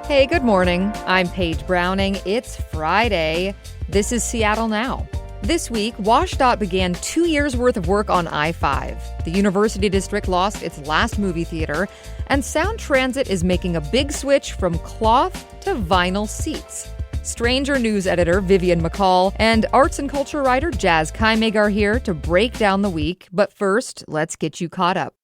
Hey, good morning. I'm Paige Browning. It's Friday. This is Seattle Now. This week, WSDOT began 2 years' worth of work on I-5. The University District lost its last movie theater, and Sound Transit is making a big switch from cloth to vinyl seats. Stranger News editor Vivian McCall and arts and culture writer Jas Keimig are here to break down the week. But first, let's get you caught up.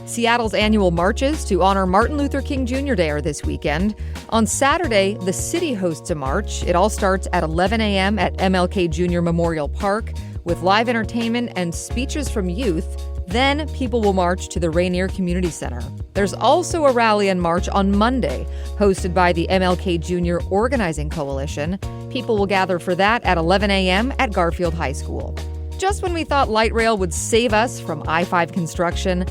Seattle's annual marches to honor Martin Luther King Jr. Day are this weekend. On Saturday, the city hosts a march. It all starts at 11 a.m. at MLK Jr. Memorial Park with live entertainment and speeches from youth. Then people will march to the Rainier Community Center. There's also a rally and march on Monday, hosted by the MLK Jr. Organizing Coalition. People will gather for that at 11 a.m. at Garfield High School. Just when we thought light rail would save us from I-5 construction,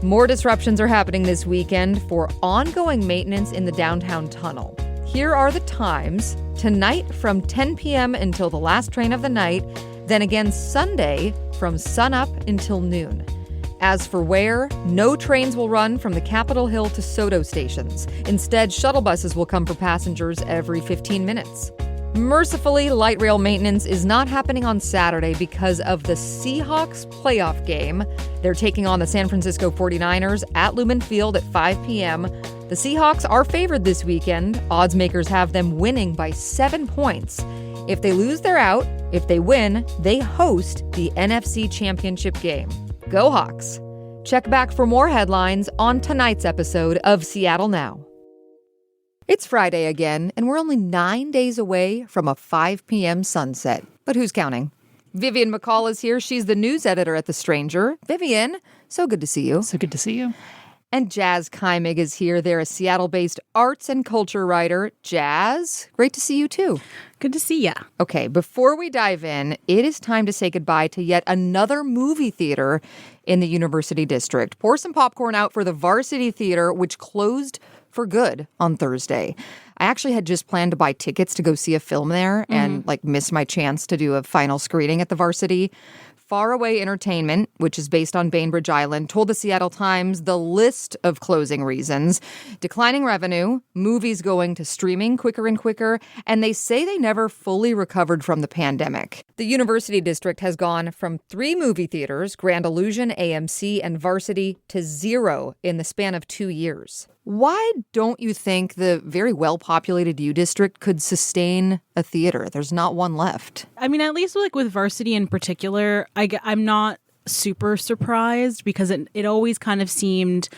more disruptions are happening this weekend for ongoing maintenance in the downtown tunnel. Here are the times. Tonight from 10 p.m. until the last train of the night, then again Sunday from sunup until noon. As for where, no trains will run from the Capitol Hill to Soto stations. Instead, shuttle buses will come for passengers every 15 minutes. Mercifully, light rail maintenance is not happening on Saturday because of the Seahawks playoff game. They're taking on the San Francisco 49ers at Lumen Field at 5 p.m. The Seahawks are favored this weekend. Odds makers have them winning by 7 points. If they lose, they're out. If they win, they host the NFC Championship game. Go Hawks! Check back for more headlines on tonight's episode of Seattle Now. It's Friday again, and we're only 9 days away from a 5 p.m. sunset. But who's counting? Vivian McCall is here. She's the news editor at The Stranger. Vivian, so good to see you. So good to see you. And Jas Keimig is here. They're a Seattle-based arts and culture writer. Jas, great to see you too. Good to see ya. Okay, before we dive in, it is time to say goodbye to yet another movie theater in the University District. Pour some popcorn out for the Varsity Theater, which closed for good on Thursday. I actually had just planned to buy tickets to go see a film there and miss my chance to do a final screening at the Varsity. Faraway Entertainment, which is based on Bainbridge Island, told the Seattle Times the list of closing reasons: declining revenue, movies going to streaming quicker and quicker, and they say they never fully recovered from the pandemic. The University District has gone from 3 movie theaters, Grand Illusion, AMC, and Varsity, to 0 in the span of 2 years. Why don't you think the very well-populated U District could sustain a theater? There's not one left. I mean, at least with Varsity in particular, I'm not super surprised because it always kind of seemed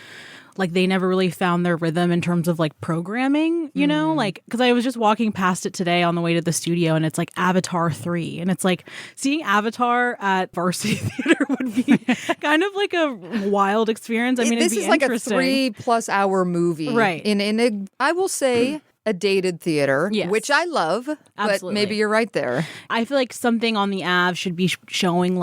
like they never really found their rhythm in terms of programming, you know, because I was just walking past it today on the way to the studio and it's Avatar 3. And it's seeing Avatar at Varsity Theater would be kind of a wild experience. I mean, this it'd is be interesting. A 3+ hour movie. Right. In a, I will say, a dated theater, yes, which I love, absolutely. But maybe you're right there. I feel like something on the Ave should be showing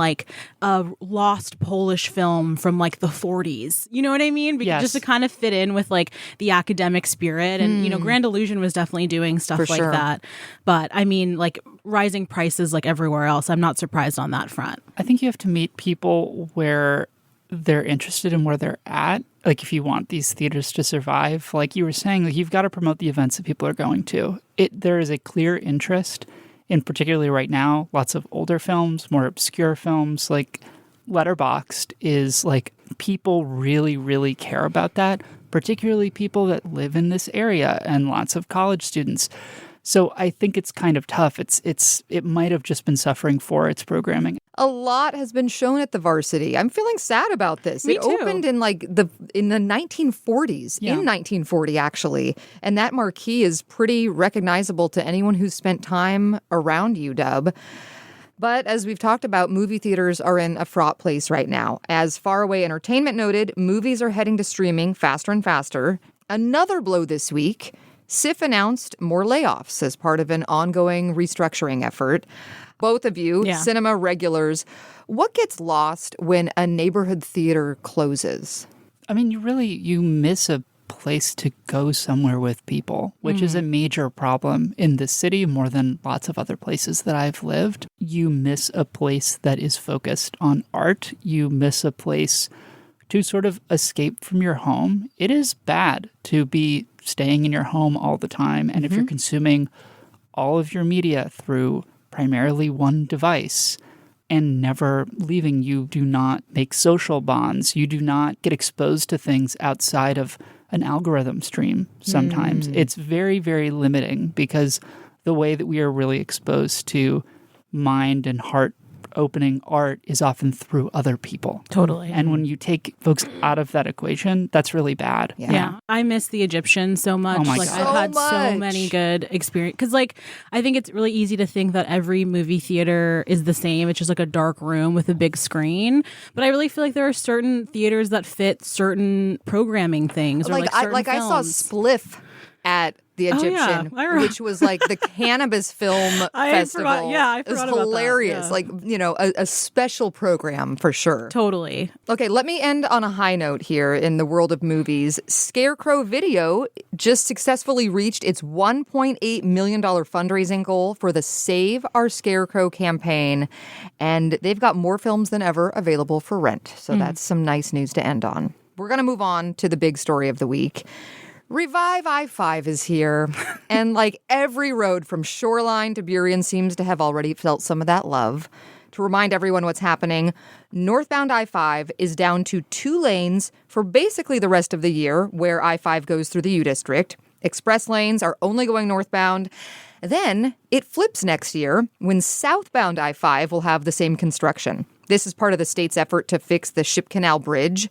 a lost Polish film from the 40s. You know what I mean? Because just to kind of fit in with the academic spirit. And, Grand Illusion was definitely doing stuff For sure. that. But I mean, rising prices everywhere else, I'm not surprised on that front. I think you have to meet people where they're interested in where they're at. If you want these theaters to survive, like you were saying, you've got to promote the events that people are going to. There is a clear interest in, particularly right now, lots of older films, more obscure films. Letterboxd is people really, really care about that, particularly people that live in this area and lots of college students. So I think it's kind of tough. It might have just been suffering for its programming. A lot has been shown at the Varsity. I'm feeling sad about this. Me it too. opened in the 1940s, in 1940 actually, and that marquee is pretty recognizable to anyone who's spent time around UW. But as we've talked about, movie theaters are in a fraught place right now. As Faraway Entertainment noted, movies are heading to streaming faster and faster. Another blow this week: SIF announced more layoffs as part of an ongoing restructuring effort. Both of you, cinema regulars, what gets lost when a neighborhood theater closes? I mean, you miss a place to go somewhere with people, which is a major problem in this city more than lots of other places that I've lived. You miss a place that is focused on art. You miss a place to sort of escape from your home. It is bad to be staying in your home all the time. And if you're consuming all of your media through primarily one device and never leaving, you do not make social bonds. You do not get exposed to things outside of an algorithm stream sometimes. It's very, very limiting because the way that we are really exposed to mind and heart opening art is often through other people. Totally. And when you take folks out of that equation, that's really bad. Yeah. I miss the Egyptian so much. Oh my like God. I've had So so much. many good experiences. Because like I think it's really easy to think that every movie theater is the same. It's just like a dark room with a big screen. But I really feel like there are certain theaters that fit certain programming things. Or like certain I saw films. Spliff at the Oh, yeah. Egyptian, I remember. which was like the cannabis film I festival. forgot- yeah, I It was forgot about that, hilarious. yeah. Like, a special program for sure. Totally. Okay, let me end on a high note here in the world of movies. Scarecrow Video just successfully reached its $1.8 million fundraising goal for the Save Our Scarecrow campaign, and they've got more films than ever available for rent. So that's some nice news to end on. We're going to move on to the big story of the week. Revive I-5 is here, and like every road from Shoreline to Burien seems to have already felt some of that love. To remind everyone what's happening, northbound I-5 is down to 2 lanes for basically the rest of the year, where I-5 goes through the U District. Express lanes are only going northbound. Then it flips next year when southbound I-5 will have the same construction. This is part of the state's effort to fix the Ship Canal Bridge.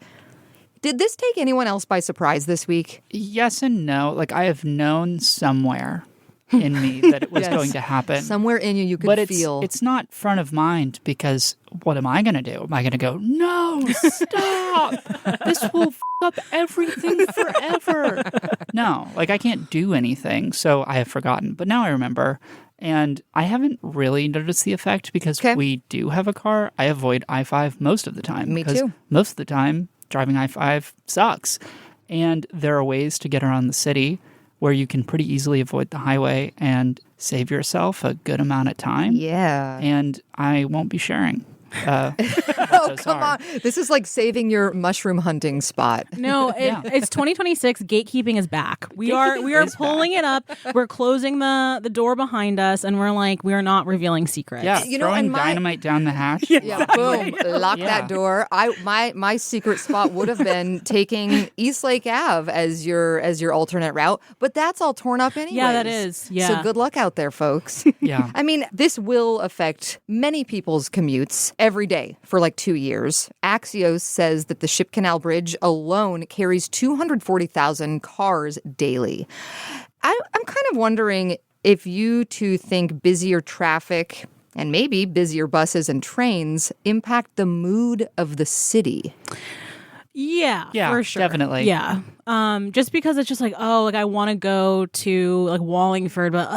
Did this take anyone else by surprise this week? Yes and no. Like, I have known somewhere in me that it was Yes. going to happen. Somewhere in you could But feel. it's not front of mind because what am I going to do? Am I going to go, no, stop. This will f*** up everything forever. No, like I can't do anything. So I have forgotten. But now I remember. And I haven't really noticed the effect because we do have a car. I avoid I-5 most of the time. Me because too. Most of the time, driving I-5 sucks. And there are ways to get around the city where you can pretty easily avoid the highway and save yourself a good amount of time. Yeah. And I won't be sharing. Oh, come on. This is like saving your mushroom hunting spot. No, it's 2026. Gatekeeping is back. We are pulling it up. We're closing the door behind us, and we're like, we are not revealing secrets. Yeah, You know, throwing and my- dynamite down the hatch. Yeah, boom. Lock Yeah. that door. My secret spot would have been taking East Lake Ave as your alternate route, but that's all torn up anyway. Yeah, that is. Yeah. So good luck out there, folks. Yeah. I mean, this will affect many people's commutes every day for like 2 years. Axios says that the Ship Canal Bridge alone carries 240,000 cars daily. I'm kind of wondering if you two think busier traffic and maybe busier buses and trains impact the mood of the city. Yeah, Yeah, for sure. definitely. Yeah. Just because it's just like, oh, like I want to go to like Wallingford, but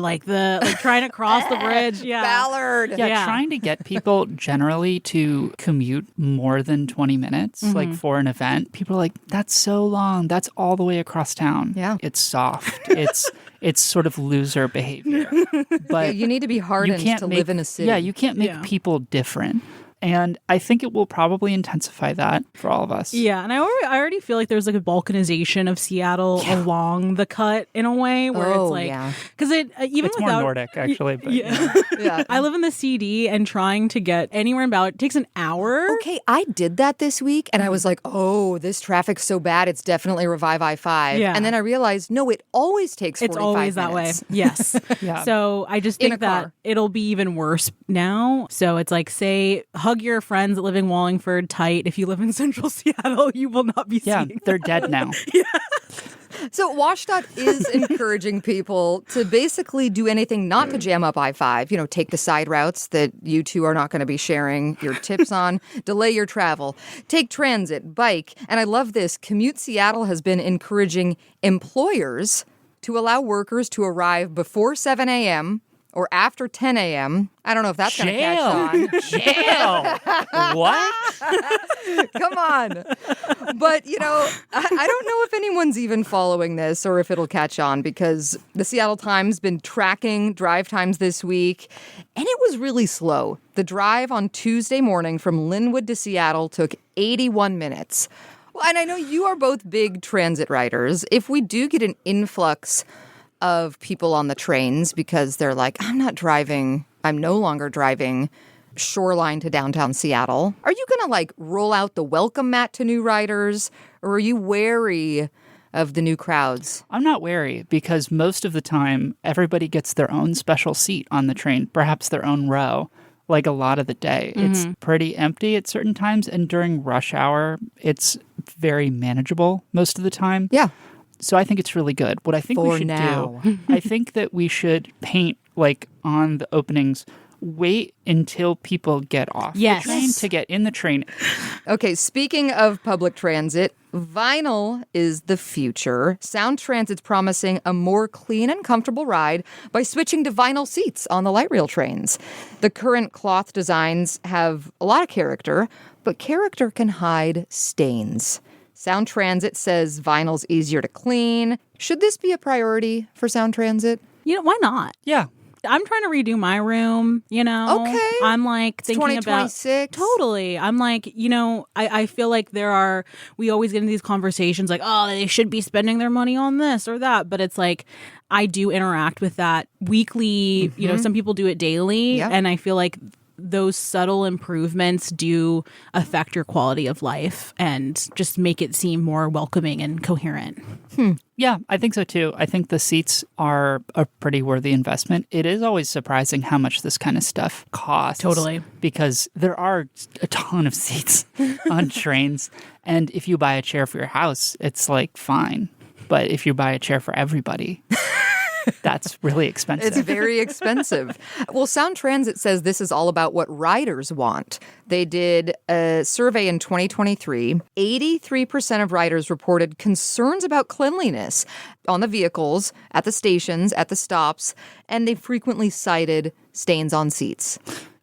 like trying to cross the bridge. Yeah. Ballard. Yeah, trying to get people generally to commute more than 20 minutes, like for an event. People are like, that's so long. That's all the way across town. Yeah. It's soft. It's sort of loser behavior. But You need to be hardened to live in a city. Yeah, you can't make people different. And I think it will probably intensify that for all of us. Yeah, and I already feel like there's like a balkanization of Seattle along the cut in a way where Oh, it's like yeah. because even It's without more Nordic, actually. But, yeah. Yeah. I live in the CD and trying to get anywhere in Ballard takes an hour. Okay, I did that this week, and I was like, oh, this traffic's so bad, it's definitely Revive I-5. Yeah. And then I realized, no, it always takes 45 It's always that way. minutes. Yes. Yeah. So I just In think a car. that it'll be even worse now. So it's like, say, hug your friends that live in Wallingford tight. If you live in central Seattle, you will not be yeah, seeing. they're dead now. So WSDOT is encouraging people to basically do anything not to jam up I-5. You know, take the side routes that you two are not going to be sharing your tips on. Delay your travel. Take transit, bike. And I love this. Commute Seattle has been encouraging employers to allow workers to arrive before 7 a.m. or after 10 a.m. I don't know if that's going to catch on. Jail. What? Come on. But, I don't know if anyone's even following this or if it'll catch on, because the Seattle Times been tracking drive times this week, and it was really slow. The drive on Tuesday morning from Linwood to Seattle took 81 minutes. Well, and I know you are both big transit riders. If we do get an influx of people on the trains because they're like, I'm no longer driving Shoreline to downtown Seattle, are you going to roll out the welcome mat to new riders, or are you wary of the new crowds? I'm not wary, because most of the time everybody gets their own special seat on the train, perhaps their own row. Like a lot of the day. It's pretty empty at certain times, and during rush hour, it's very manageable most of the time. Yeah. So I think it's really good. What I think we should do, I think that we should paint, on the openings, wait until people get off the train to get in the train. Okay, speaking of public transit, vinyl is the future. Sound Transit's promising a more clean and comfortable ride by switching to vinyl seats on the light rail trains. The current cloth designs have a lot of character, but character can hide stains. Sound Transit says vinyl's easier to clean. Should this be a priority for Sound Transit? Why not? Yeah. I'm trying to redo my room, Okay. I'm thinking about 2026. Totally. I'm I feel like we always get into these conversations they should be spending their money on this or that. But it's I do interact with that weekly. Some people do it daily. Yep. And I feel like those subtle improvements do affect your quality of life and just make it seem more welcoming and coherent. Yeah, I think so too. I think the seats are a pretty worthy investment. It is always surprising how much this kind of stuff costs. Totally. Because there are a ton of seats on trains. And if you buy a chair for your house, it's fine. But if you buy a chair for everybody, that's really expensive. It's very expensive. Well, Sound Transit says this is all about what riders want. They did a survey in 2023. 83% of riders reported concerns about cleanliness on the vehicles, at the stations, at the stops, and they frequently cited stains on seats.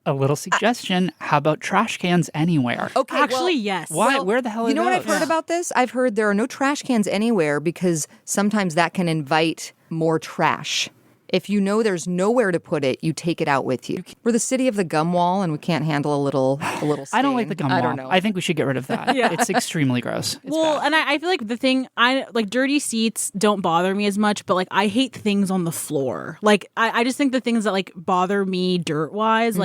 A little suggestion, how about trash cans anywhere? Okay, Actually, yes. Why? Well, where the hell are you know those? what I've heard about this? I've heard there are no trash cans anywhere because sometimes that can invite more trash. If you know there's nowhere to put it, you take it out with you. We're the city of the gum wall, and we can't handle a little stain. I don't like the gum wall. I don't know. I think we should get rid of that. Yeah. It's extremely gross. It's Well, bad. and I feel like the thing dirty seats don't bother me as much, but I hate things on the floor. I just think the things that bother me dirt wise,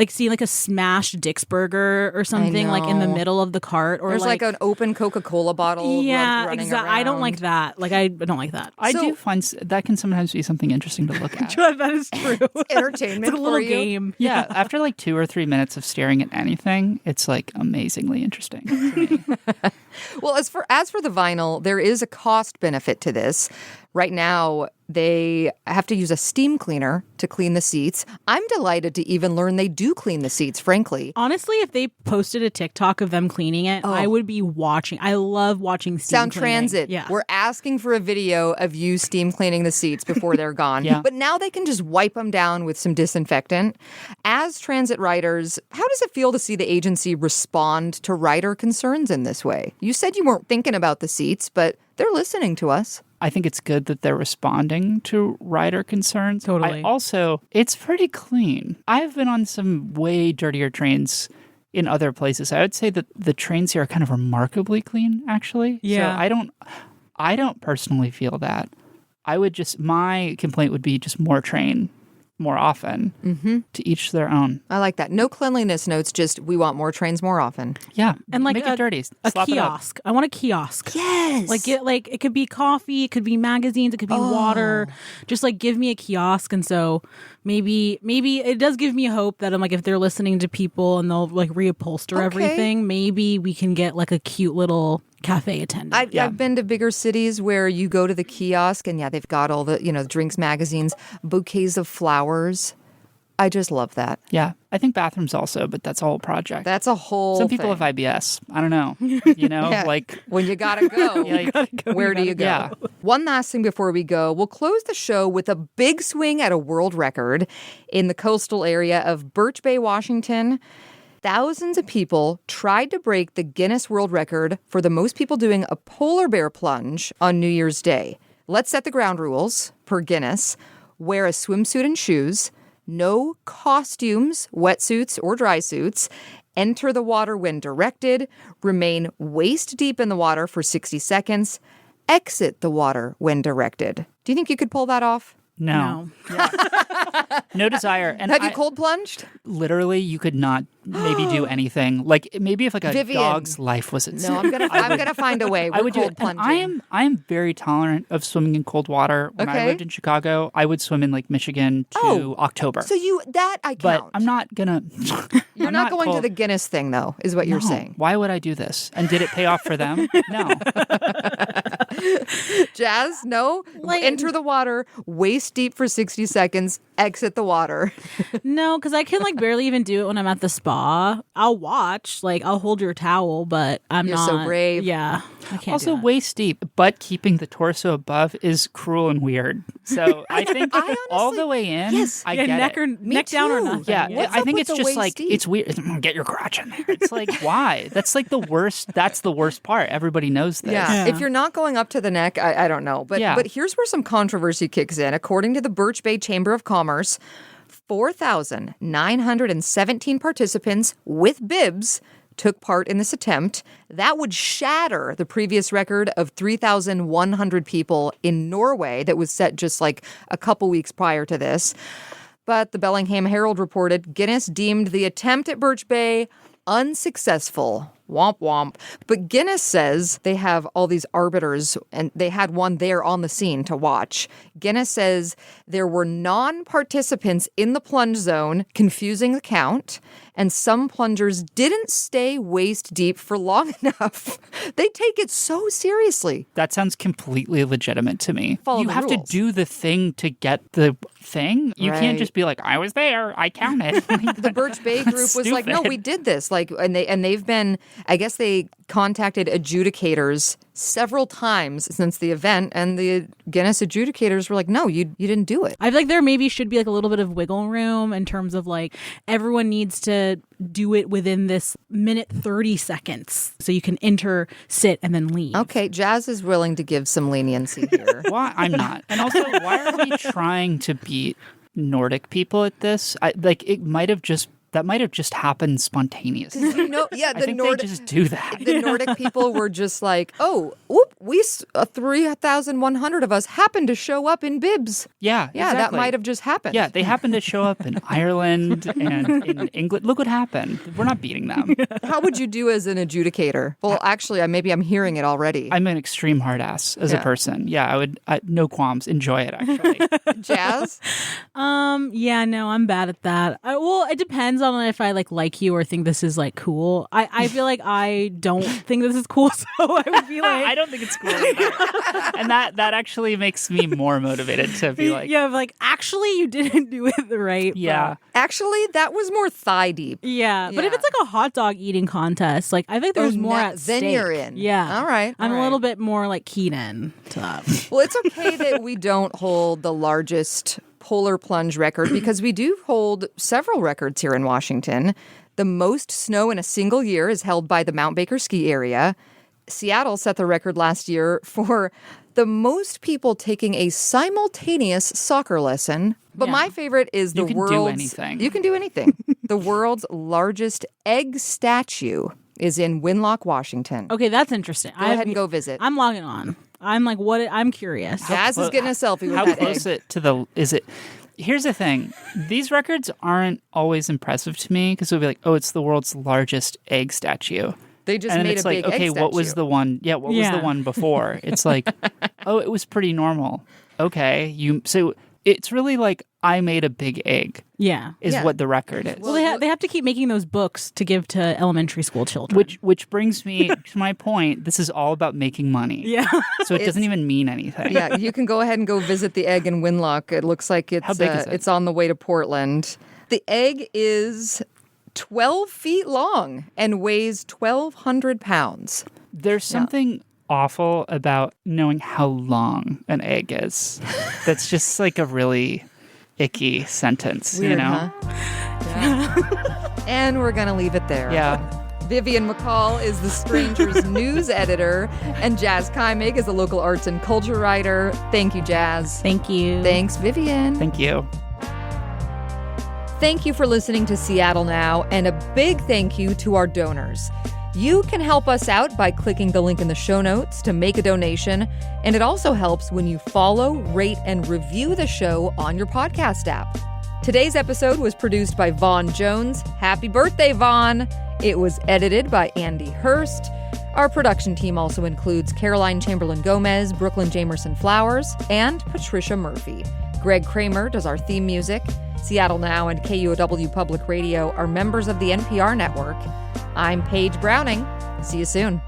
seeing a smashed Dick's burger or something in the know. middle of the cart, or There's an open Coca-Cola bottle running exactly. around. I don't like that. I don't like that. I do find that can sometimes be something interesting to look at. That is true. Entertainment It's a little for you. game. Yeah, after 2 or 3 minutes of staring at anything, it's amazingly interesting to me. Well, as for the vinyl, there is a cost benefit to this. Right now, they have to use a steam cleaner to clean the seats. I'm delighted to even learn they do clean the seats, frankly. Honestly, if they posted a TikTok of them cleaning it, I would be watching. I love watching steam Sound cleaning. Transit. Yeah. We're asking for a video of you steam cleaning the seats before they're gone. Yeah. But now they can just wipe them down with some disinfectant. As transit riders, how does it feel to see the agency respond to rider concerns in this way? You said you weren't thinking about the seats, but they're listening to us. I think it's good that they're responding to rider concerns. Totally. It's pretty clean. I've been on some way dirtier trains in other places. I would say that the trains here are kind of remarkably clean, actually. Yeah. So I don't personally feel that. My complaint would be just more train more often. To each their own. I like that. No cleanliness notes, just we want more trains more often. Yeah. And make it dirty. A Slap it up. kiosk. I want a kiosk. Yes. It could be coffee, it could be magazines, it could be water. Just give me a kiosk. And so maybe it does give me hope that if they're listening to people and they'll reupholster everything, maybe we can get a cute little cafe attendant. I've been to bigger cities where you go to the kiosk and they've got all the, drinks, magazines, bouquets of flowers. I just love that. Yeah. I think bathrooms also, but that's a whole project. That's a whole Some people thing. have IBS. I don't know. Yeah. When you gotta go, where do you go? Yeah. One last thing before we go. We'll close the show with a big swing at a world record in the coastal area of Birch Bay, Washington. Thousands of people tried to break the Guinness World Record for the most people doing a polar bear plunge on New Year's Day. Let's set the ground rules per Guinness. Wear a swimsuit and shoes. No costumes, wetsuits, or dry suits. Enter the water when directed. Remain waist deep in the water for 60 seconds. Exit the water when directed. Do you think you could pull that off? No. No desire. And Have you cold plunged? Literally, you could not maybe do anything. Like maybe if like a Vivian. dog's life was at stake. No, I'm gonna find a way. We're I would do cold it. And plunging. I am very tolerant of swimming in cold water. When I Okay. lived in Chicago, I would swim in Lake Michigan to October. So I but count. I'm not gonna. You're I'm not going to cold. the Guinness thing, though, is what you're No. saying. Why would I do this? And did it pay off for them? No. Jas, no. Enter the water, waist deep for 60 seconds, exit the water. No, because I can barely even do it when I'm at the spa. I'll watch, I'll hold your towel, but I'm You're not. so brave. Yeah, I can't. Also, do that. waist deep, but keeping the torso above is cruel and weird. So I think I all honestly- the way in, yes. I Yeah, get neck it. or neck down or too. nothing. Yeah, What's I up think with it's the just waist deep? it's weird. Get your crotch in there. It's like, why? That's the worst. That's the worst part. Everybody knows this. Yeah. Yeah. If you're not going up to the neck, I don't know. But Yeah. but here's where some controversy kicks in. According to the Birch Bay Chamber of Commerce, 4,917 participants with bibs took part in this attempt. That would shatter the previous record of 3,100 people in Norway that was set just a couple weeks prior to this. But the Bellingham Herald reported Guinness deemed the attempt at Birch Bay unsuccessful. Womp womp. But Guinness says they have all these arbiters, and they had one there on the scene to watch. Guinness says there were non-participants in the plunge zone, confusing the count, and some plungers didn't stay waist deep for long enough. They take it so seriously. That sounds completely legitimate to me. Follow you the have rules. to do the thing to get the thing. You Right. can't just be like, I was there, I counted. The Birch Bay group was like, no, stupid. we did this. And they've been, I guess they contacted adjudicators several times since the event, and the Guinness adjudicators were like, no, you didn't do it. I feel like there maybe should be a little bit of wiggle room in terms of everyone needs to do it within this minute 30 seconds so you can enter, sit, and then leave. Okay, Jas is willing to give some leniency here. Why? I'm not. And also, why are we trying to beat Nordic people at this? It might have just happened spontaneously. Yeah, I think they just do that. the Nordic people were just like, oh, whoop, 3,100 of us happened to show up in bibs. Yeah, Yeah, that exactly. might have just happened. Yeah, they happened to show up in Ireland and in England. Look what happened. We're not beating them. How would you do as an adjudicator? Well, actually, maybe I'm hearing it already. I'm an extreme hard ass as a Yeah. person. Yeah, I would. No qualms. Enjoy it, actually. Jas? Yeah, no, I'm bad at that. Well, it depends on if I like you or think this is cool. I feel like I don't think this is cool, so I would be like, I don't think it's cool either. And that actually makes me more motivated to be like, yeah, actually you didn't do it right. yeah. Actually, that was more thigh deep. Yeah, but if Yeah. it's a hot dog eating contest, I think there's more at then stake. you're in. Yeah. All right. I'm all a right. little bit more keyed in to that. Well, it's okay that we don't hold the largest polar plunge record because we do hold several records here in Washington. The most snow in a single year is held by the Mount Baker ski area. Seattle set the record last year for the most people taking a simultaneous soccer lesson. But Yeah. my favorite is the You can do world's... anything. You can do anything. The world's largest egg statue is in Winlock, Washington. Okay, that's interesting. Go ahead and go visit. I'm logging on. I'm what? I'm curious. Jas is getting a selfie with How that close egg. is it? Here's the thing. These records aren't always impressive to me because we'll be like, oh, it's the world's largest egg statue. They just And made it's a big okay, egg what was statue. the one? Yeah, what was Yeah. the one before? It's like, oh, it was pretty normal. Okay, so it's really like I made a big egg Yeah. is Yeah. what the record is. Well, they have to keep making those books to give to elementary school children. Which brings me to my point. This is all about making money. yeah. So it doesn't even mean anything. Yeah, you can go ahead and go visit the egg in Winlock. It looks like it's How big is it? it's on the way to Portland. The egg is 12 feet long and weighs 1,200 pounds. There's something awful about knowing how long an egg is. That's just like a really icky sentence, you Weird, know? huh? And we're going to leave it there. Yeah. Vivian McCall is the Stranger's news editor, and Jas Keimig is the local arts and culture writer. Thank you, Jas. Thank you. Thanks, Vivian. Thank you. Thank you for listening to Seattle Now, and a big thank you to our donors. You can help us out by clicking the link in the show notes to make a donation, and it also helps when you follow, rate, and review the show on your podcast app. Today's episode was produced by Vaughn Jones. Happy birthday, Vaughn! It was edited by Andy Hurst. Our production team also includes Caroline Chamberlain-Gomez, Brooklyn Jamerson Flowers, and Patricia Murphy. Greg Kramer does our theme music. Seattle Now and KUOW Public Radio are members of the NPR network. I'm Paige Browning. See you soon.